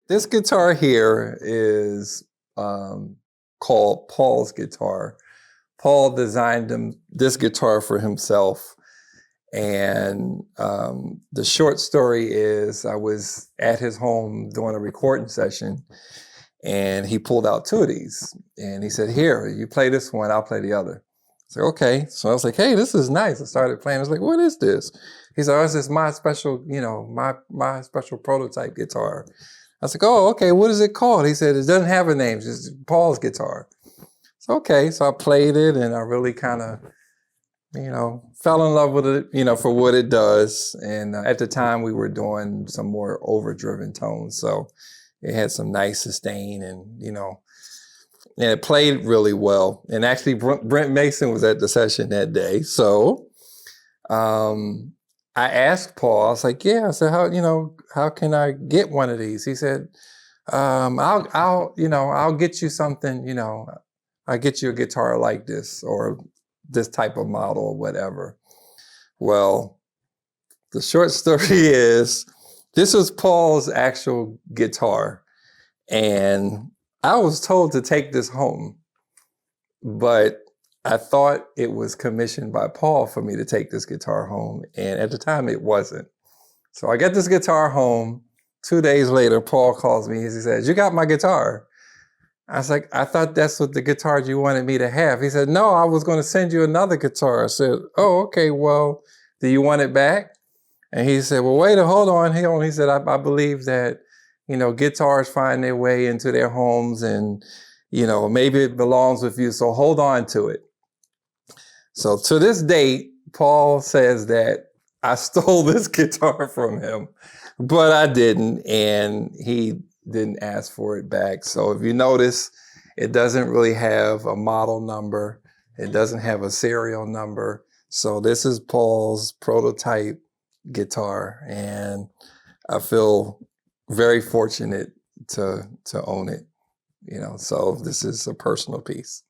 This guitar here is called Paul's guitar. Paul designed this guitar for himself. And the short story is I was at his home doing a recording session, and he pulled out two of these. And he said, here, you play this one, I'll play the other. I said, okay. So I was like, hey, this is nice. I started playing. I was like, what is this? He said, oh, this is my special, my special prototype guitar. I was like, oh, okay, what is it called? He said, it doesn't have a name, it's just Paul's guitar. So, okay, so I played it, and I really kind of, fell in love with it, for what it does. And at the time, we were doing some more overdriven tones. So it had some nice sustain, and it played really well. And actually, Brent Mason was at the session that day. So I asked Paul, I was like, yeah, I said, how can I get one of these? He said, I'll get you something, I'll get you a guitar like this, or this type of model, or whatever. Well, the short story is, this was Paul's actual guitar. And I was told to take this home, but I thought it was commissioned by Paul for me to take this guitar home. And at the time, it wasn't. So I get this guitar home. 2 days later, Paul calls me. He says, you got my guitar? I was like, I thought that's what the guitar you wanted me to have. He said, no, I was going to send you another guitar. I said, oh, okay, well, do you want it back? And he said, well, wait, hold on. He said, I believe that, guitars find their way into their homes, and, maybe it belongs with you. So hold on to it. So to this date, Paul says that I stole this guitar from him, but I didn't, and he didn't ask for it back. So if you notice, it doesn't really have a model number. It doesn't have a serial number. So this is Paul's prototype guitar, and I feel very fortunate to own it. So this is a personal piece.